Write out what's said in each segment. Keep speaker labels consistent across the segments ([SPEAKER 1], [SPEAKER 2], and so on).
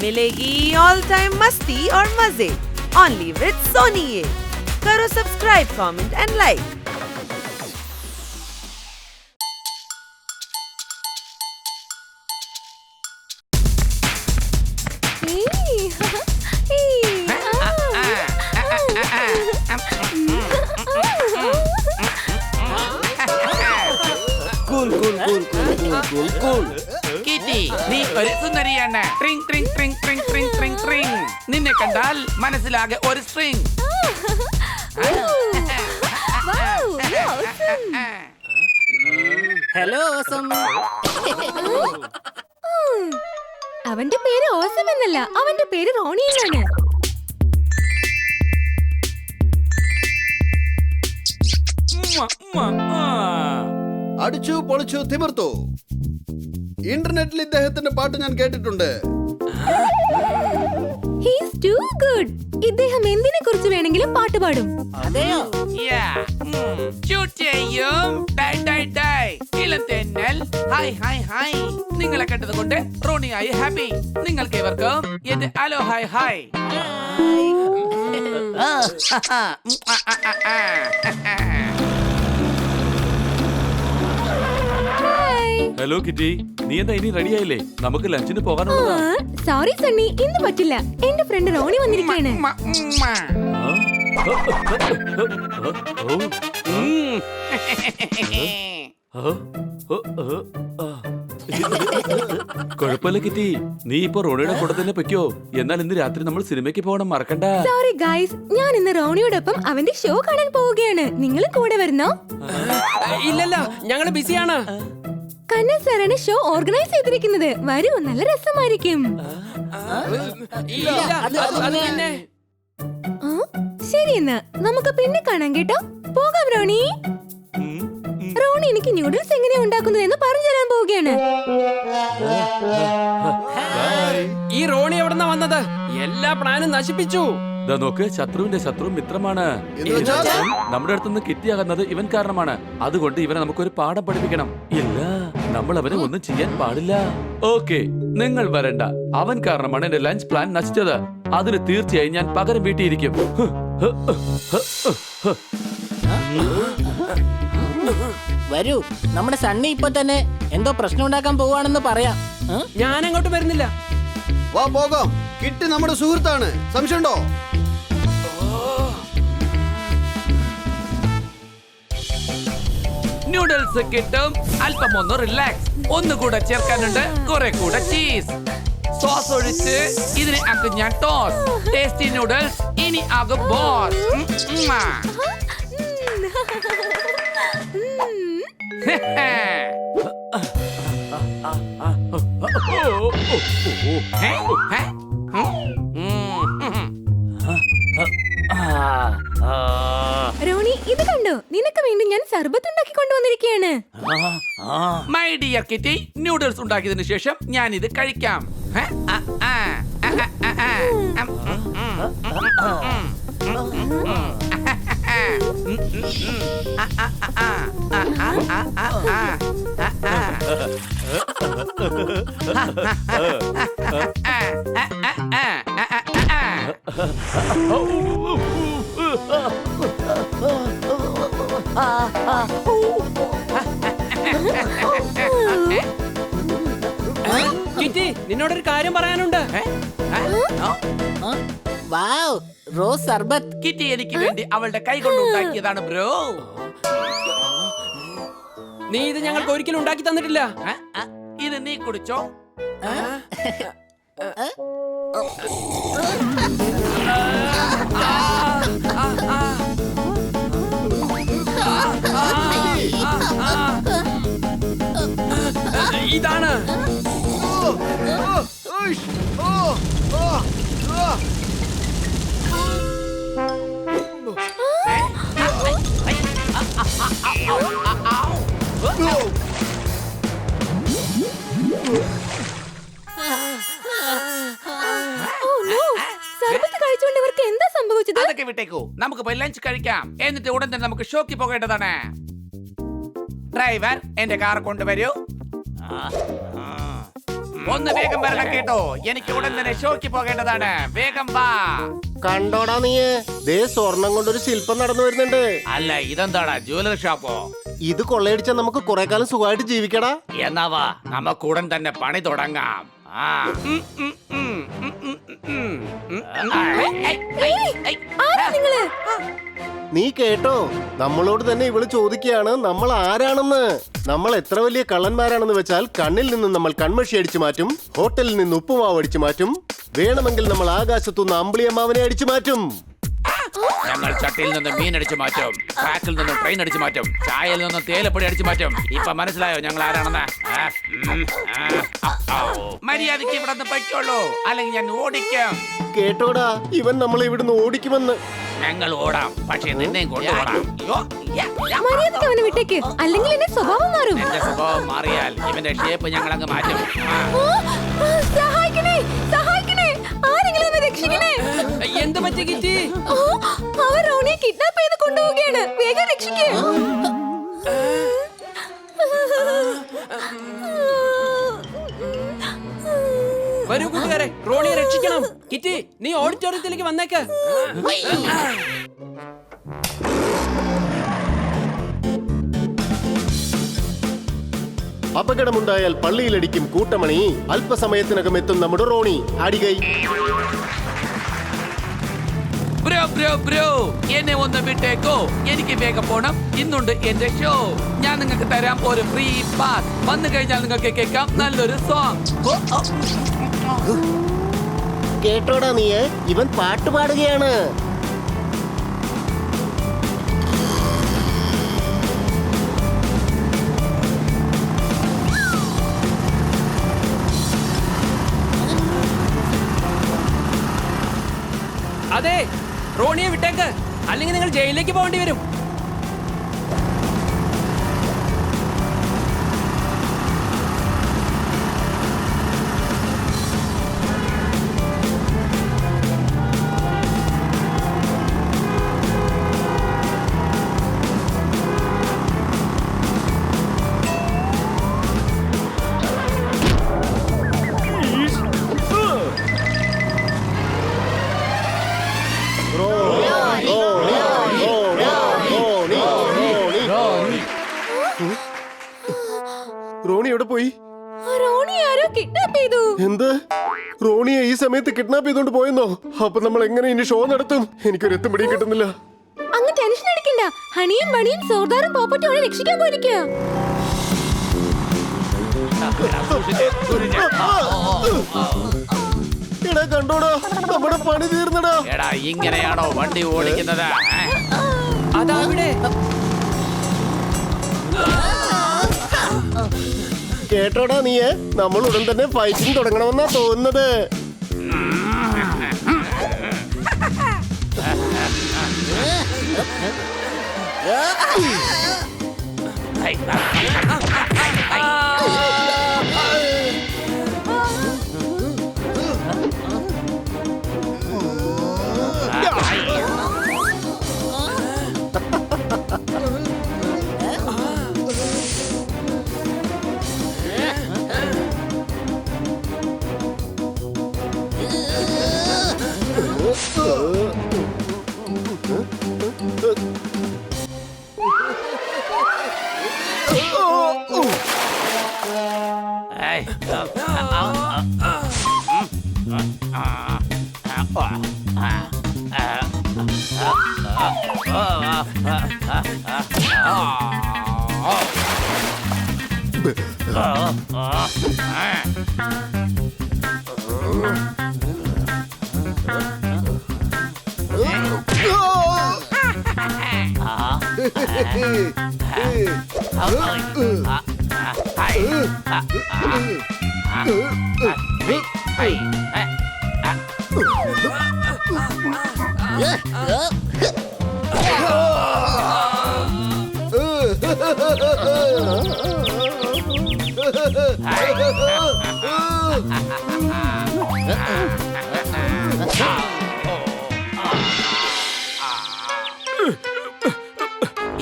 [SPEAKER 1] मिलेगी all time मस्ती और मजे ओनली विद सोनी ये। करो subscribe, comment and like.
[SPEAKER 2] Kitty, നീ ഒരു സുന്ദരിയാണ്. ട്രിങ് ട്രിങ് ട്രിങ് ട്രിങ് ട്രിങ് ട്രിങ് ട്രിങ്. നിന്നെ കണ്ടാൽ മനസ്സിലാകെ ഒരു സ്ട്രിങ്.
[SPEAKER 3] Hello awesome.
[SPEAKER 4] അവന്റെ പേര് ഓസം എന്നല്ല, അവന്റെ പേര് റോണി എന്നാണ്.
[SPEAKER 5] അടിച്ചു പൊളിച്ചു തിമിർത്തു. ഇന്റർനെറ്റിൽ ഇദ്ദേഹത്തിന്റെ പാട്ട് ഞാൻ കേട്ടിട്ടുണ്ട്.
[SPEAKER 4] He's too good. ഇദ്ദേഹം എന്തിനെ കുറിച്ച് വേണമെങ്കിലും പാട്ട് പാടും.
[SPEAKER 3] അതെയോ?
[SPEAKER 2] ഷൂട്ട് ചെയ്യും. ഡൈ ഡൈ ഡൈ. ഇളംതെന്നൽ. Hi hi hi. നിങ്ങളെ കണ്ടത് കൊണ്ട് റോണിയായി ഹാപ്പി. നിങ്ങൾക്ക് ഇവർക്കും എന്റെ hello hi hi.
[SPEAKER 6] Hello kitty, നീ എന്താ ഇനി റെഡി ആയില്ലേ? നമുക്ക് ലഞ്ചിന് പോകാനുള്ളതാ.
[SPEAKER 4] സോറി സണ്ണി, ഇന്ന് പറ്റില്ല. എന്റെ ഫ്രണ്ട് റോണി വന്നിരിക്കുകയാണ്.
[SPEAKER 6] കുഴപ്പമില്ല കിറ്റി, നീ ഇപ്പൊ റോണിയുടെ കൂടെ തന്നെ പൊയ്ക്കോ. എന്നാൽ ഇന്ന് രാത്രി നമ്മൾ സിനിമയ്ക്ക് പോകണം, മറക്കണ്ട.
[SPEAKER 4] സോറി ഗൈസ്, ഞാൻ ഇന്ന് റോണിയോടൊപ്പം അവന്റെ ഷോ കാണാൻ പോവുകയാണ്. നിങ്ങളും കൂടെ വരുന്നോ?
[SPEAKER 7] ഇല്ലല്ല, ഞങ്ങള് ബിസിയാണ്.
[SPEAKER 4] കണ്ണൻ സാറാണ് ഷോ ഓർഗനൈസ് ചെയ്തിരിക്കുന്നത്. വരൂ, നല്ല രസമായിരിക്കും. ശരി, എന്നാ നമുക്ക് പിന്നെ കാണാം കേട്ടോ. പോകാം റോണി. റോണി എനിക്ക് ന്യൂഡിൽസ് എങ്ങനെയാ ഉണ്ടാക്കുന്നത് എന്ന് പറഞ്ഞു തരാൻ പോവുകയാണ്.
[SPEAKER 7] ഈ റോണി എവിടെന്നാ വന്നത്? എല്ലാ പ്ലാനും നശിപ്പിച്ചു.
[SPEAKER 6] നോക്ക്, ശത്രുവിന്റെ ശത്രു മിത്രമാണ്. നമ്മുടെ അടുത്തുനിന്ന് കിറ്റിയാകുന്നത് ഇവൻ കാരണമാണ്. അതുകൊണ്ട് ഇവനെ നമുക്കൊരു പാഠം പഠിപ്പിക്കണം. ഇല്ല, നമ്മൾ അവനെ ഒന്നും ചെയ്യാൻ പാടില്ല. ഓക്കെ, നിങ്ങൾ വരണ്ട. അവൻ കാരണമാണ് എന്റെ ലഞ്ച് പ്ലാൻ നശിച്ചത്. അതിന് തീർച്ചയായും ഞാൻ പകരം വീട്ടിയിരിക്കും.
[SPEAKER 3] വരൂ, നമ്മുടെ സണ്ണി ഇപ്പൊ തന്നെ എന്തോ പ്രശ്നം ഉണ്ടാക്കാൻ പോവാണെന്ന് പറയാം.
[SPEAKER 7] ഞാൻ അങ്ങോട്ട് വരുന്നില്ല.
[SPEAKER 5] വാ പോകാം. കിട്ടി നമ്മുടെ സുഹൃത്താണ്, സംശയമുണ്ടോ?
[SPEAKER 2] നൂഡിൽസ് കിട്ടും. അല്പം ഒന്ന് റിലാക്സ്. ഒന്നുകൂടെ ചേർക്കാനുണ്ട്, കുറെ കൂടെ ചീസ്. സോസ് ഒഴിച്ച് ഇതിനെ ആക്കും ഞാൻ ടോസ്. ടേസ്റ്റി നൂഡിൽസ് ഇനി ആകും ബോസ്.
[SPEAKER 4] റോണി, ഇത് കണ്ടോ? നിനക്ക് വേണ്ടി ഞാൻ സർബത്ത് ഉണ്ടാക്കി കൊണ്ടുവന്നിരിക്കുകയാണ്.
[SPEAKER 2] മൈ ഡിയർ കിറ്റി, നൂഡിൽസ് ഉണ്ടാക്കിയതിനു ശേഷം ഞാൻ ഇത് കഴിക്കാം.
[SPEAKER 7] കിറ്റി, നിന്നോടൊരു കാര്യം പറയാനുണ്ട്.
[SPEAKER 3] വാവ്, റോസ് സർബത്ത്.
[SPEAKER 2] കിറ്റി എനിക്ക് വേണ്ടി അവളുടെ കൈ കൊണ്ട് ഉണ്ടാക്കിയതാണ് ബ്രോ.
[SPEAKER 7] നീ ഇത് ഞങ്ങൾക്ക് ഒരിക്കലും ഉണ്ടാക്കി തന്നിട്ടില്ല.
[SPEAKER 2] ഇത് നീ കുടിച്ചോ.
[SPEAKER 7] ഇതാണ്.
[SPEAKER 4] സർബത്ത് കഴിച്ചുകൊണ്ട് ഇവർക്ക് എന്താ സംഭവിച്ചത്?
[SPEAKER 2] അതൊക്കെ വിട്ടേക്കൂ, നമുക്ക് പോയി ലഞ്ച് കഴിക്കാം. എന്നിട്ട് ഉടൻ തന്നെ നമുക്ക് ഷോക്ക് പോകേണ്ടതാണ്. ഡ്രൈവർ, എന്റെ കാർ കൊണ്ടുവരൂ. ഒന്ന് വേഗം വരണം കേട്ടോ. എനിക്ക് ഉടൻ തന്നെ ഷോയ്ക്ക് പോകേണ്ടതാണ്. വേഗം വാ.
[SPEAKER 8] കണ്ടോടാ നീ, ദേ സ്വർണം കൊണ്ടൊരു ശില്പം നടന്നു വരുന്നുണ്ട്.
[SPEAKER 2] അല്ല ഇതെന്താടാ, ജ്വല്ലറി ഷോപ്പോ?
[SPEAKER 8] ഇത് കൊള്ളയടിച്ചാൽ നമുക്ക് കുറെ കാലം സുഖമായിട്ട് ജീവിക്കടാ.
[SPEAKER 2] എന്നാ വാ, നമുക്ക് ഉടൻ തന്നെ പണി തുടങ്ങാം. ആ.
[SPEAKER 4] ആരാ നിങ്ങള്?
[SPEAKER 8] നീ കേട്ടോ, നമ്മളോട് തന്നെ ഇവള് ചോദിക്കുകയാണ് നമ്മൾ ആരാണെന്ന്. നമ്മൾ എത്ര വലിയ കള്ളന്മാരാണെന്ന് വെച്ചാൽ കണ്ണിൽ നിന്ന് നമ്മൾ കൺമഷി അടിച്ചു മാറ്റും, ഹോട്ടലിൽ നിന്ന് ഉപ്പുമാവ് അടിച്ചു മാറ്റും, വേണമെങ്കിൽ നമ്മൾ ആകാശത്തുനിന്ന് അമ്പിളിയമ്മാവനെ അടിച്ചു മാറ്റും.
[SPEAKER 2] ഞങ്ങൾ ചട്ടിയിൽ നിന്ന് മീൻ അടിച്ചു മാറ്റും, ട്രാക്കിൽ നിന്ന് ട്രെയിൻ അടിച്ചു മാറ്റും, ചായയിൽ നിന്ന് തേയിലപ്പൊടി അടിച്ചു മാറ്റും. ഇപ്പൊ മനസ്സിലായോ ഞങ്ങൾ ആരാണെന്ന്? മര്യാദയ്ക്ക് ഇവിടെ നിന്ന് പറ്റുള്ളൂ, അല്ലെങ്കിൽ ഞാൻ ഓടിക്കാം.
[SPEAKER 8] കേട്ടോടാ, ഇവൻ നമ്മളെ ഇവിടുന്ന് ഓടിക്കുമെന്ന്.
[SPEAKER 2] ഞങ്ങൾ ഓടാം, പക്ഷേ നിന്നെയും കൊണ്ടുപോടാം.
[SPEAKER 4] മര്യാദയ്ക്ക് അവനെ വിട്ടേക്ക്, അല്ലെങ്കിൽ എന്റെ സ്വഭാവം മാറും.
[SPEAKER 2] എന്റെ സ്വഭാവം മാറിയാൽ ഇവന്റെ ഷേപ്പ് ഞങ്ങൾ അങ്ങ് മാറ്റും.
[SPEAKER 4] സഹായിക്കണേ, സഹായിക്കണേ, ആരെങ്കിലും എന്നെ രക്ഷിക്കണേ.
[SPEAKER 7] എന്ത് പറ്റി കിറ്റി?
[SPEAKER 4] അവർ റോണിയെ കിഡ്നാപ്പ് ചെയ്ത് കൊണ്ടുപോവുകയാണ്. വേഗം രക്ഷിക്കേ.
[SPEAKER 7] വരൂ കൂട്ടുകാരെ, റോണിയെ രക്ഷിക്കണം. കിറ്റി, നീ ഓഡിറ്റോറിയത്തിലേക്ക് വന്നേക്ക്.
[SPEAKER 8] അപകടമുണ്ടായാൽ പള്ളിയിലടിക്കും കൂട്ടമണി. അല്പസമയത്തിനകം എത്തും നമ്മുടെ റോണി. അടികൈ.
[SPEAKER 2] ബ്രോ ബ്രോ ബ്രോ, എന്നെ ഒന്ന് വിട്ടേക്കോ, എനിക്ക് വേഗം പോണം. ഇന്നുണ്ട് എന്റെ ഷോ. ഞാൻ നിങ്ങൾക്ക് തരാം ഒരു ഫ്രീ പാസ്. വന്നു കഴിഞ്ഞാൽ നിങ്ങൾക്ക് കേൾക്കാം നല്ലൊരു സോങ്.
[SPEAKER 8] കേട്ടോടാ നീ, ഇവൻ പാട്ട് പാടുകയാണ്.
[SPEAKER 7] അതെ, റോണിയെ വിട്ടേക്ക്, അല്ലെങ്കിൽ നിങ്ങൾ ജയിലിലേക്ക് പോകേണ്ടി വരും.
[SPEAKER 8] റോണി എവിടെ പോയി?
[SPEAKER 4] റോണി ആരോ കിഡ്നാപ്പ് ചെയ്തു.
[SPEAKER 8] എന്ത്? റോണിയെ ഈ സമയത്ത് കിഡ്നാപ്പ് ചെയ്തോണ്ട് പോയെന്നോ? അപ്പൊ നമ്മൾ എങ്ങനെ ഇനി ഷോ നടത്തും? എനിക്കൊരു എത്തും പിടിയും കിട്ടുന്നില്ല.
[SPEAKER 4] അങ്ങ് ടെൻഷൻ അടിക്കണ്ട, ഹണിയും ബണിയും സോർദാറും പോപ്പറ്റും അവരെ രക്ഷിക്കാൻ പോയിരിക്കുക.
[SPEAKER 8] എടാ കണ്ടോടാ, നമ്മുടെ പണി തീർന്നടാ.
[SPEAKER 2] എടാ, ഇങ്ങനെയാണോ വണ്ടി ഓടിക്കുന്നത്?
[SPEAKER 7] അതവിടെ.
[SPEAKER 8] കേട്ടോടാ നീ, നമ്മൾ ഉടൻ തന്നെ ഫൈറ്റിംഗ് തുടങ്ങണമെന്നാ തോന്നുന്നത്.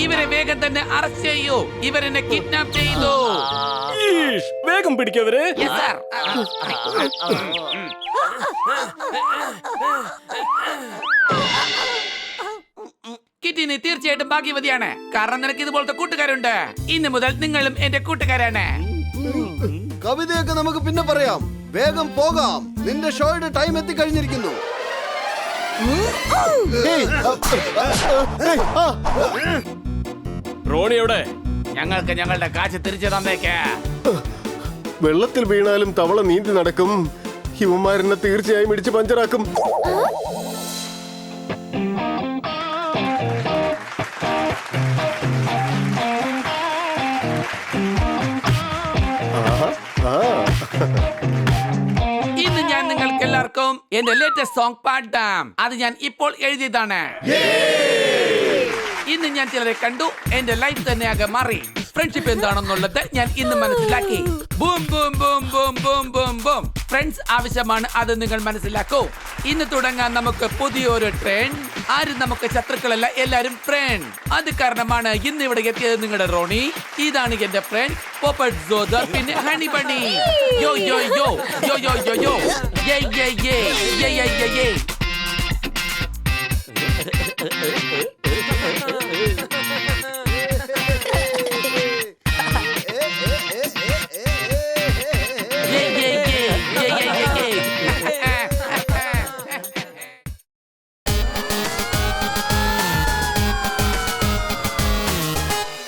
[SPEAKER 2] ഇവരെ വേഗം തന്നെ അറസ്റ്റ് ചെയ്യൂ. ഇവരെന്നെ കിഡ്നാപ്പ് ചെയ്തു.
[SPEAKER 7] വേഗം പിടിക്കവര്.
[SPEAKER 2] Yes, sir. കിറ്റി, നീ തീർച്ചയായിട്ടും ഭാഗ്യവതിയാണ്. കാരണം നിനക്ക് ഇതുപോലത്തെ കൂട്ടുകാരുണ്ട്. ഇന്ന് മുതൽ നിങ്ങളും എന്റെ കൂട്ടുകാരാണ്.
[SPEAKER 5] കവിതയൊക്കെ നമുക്ക് പിന്നെ പറയാം. വേഗം പോകാം, നിന്റെ ഷോയുടെ ടൈം എത്തിക്കഴിഞ്ഞിരിക്കുന്നു.
[SPEAKER 7] റോണി എവിടെ?
[SPEAKER 2] ഞങ്ങൾക്ക് ഞങ്ങളുടെ കാശ് തിരിച്ചു തന്നേക്ക്.
[SPEAKER 8] വെള്ളത്തിൽ വീണാലും തവള നീന്തി നടക്കും. ഇവന്മാരെന്നെ തീർച്ചയായും ഇടിച്ച് പഞ്ചറാക്കും.
[SPEAKER 2] ഇന്ന് ഞാൻ നിങ്ങൾക്ക് എല്ലാവർക്കും എന്റെ ലേറ്റസ്റ്റ് സോങ് പാടാം. അത് ഞാൻ ഇപ്പോൾ എഴുതിയതാണ്. ഇന്ന് ഞാൻ ചിലരെ കണ്ടു, എന്റെ ലൈഫ് തന്നെ ആകെ മാറി. ഫ്രണ്ട്ഷിപ്പ് എന്താണെന്നുള്ളത് ഞാൻ ഇന്ന് മനസ്സിലാക്കി. Boom boom boom boom boom boom boom. Friends ആവശ്യമാണ്, അത് നിങ്ങൾ മനസ്സിലാക്കൂ. ഇന്ന് തുടങ്ങാൻ നമുക്ക് പുതിയൊരു ട്രെൻഡ്. ആരും നമുക്ക് ശത്രുക്കളല്ല, എല്ലാരും ഫ്രണ്ട്. അത് കാരണമാണ് ഇന്ന് ഇവിടെ എത്തിയത് നിങ്ങളുടെ റോണി. ഇതാണ് എന്റെ ഫ്രണ്ട് പോപ്പറ്റ് ജോദർ, പിന്നെ ഹണി ബണ്ണി. യോ യോ യോ യോ യോ യോ യോ യേ യേ യേ യേ യേ യേ.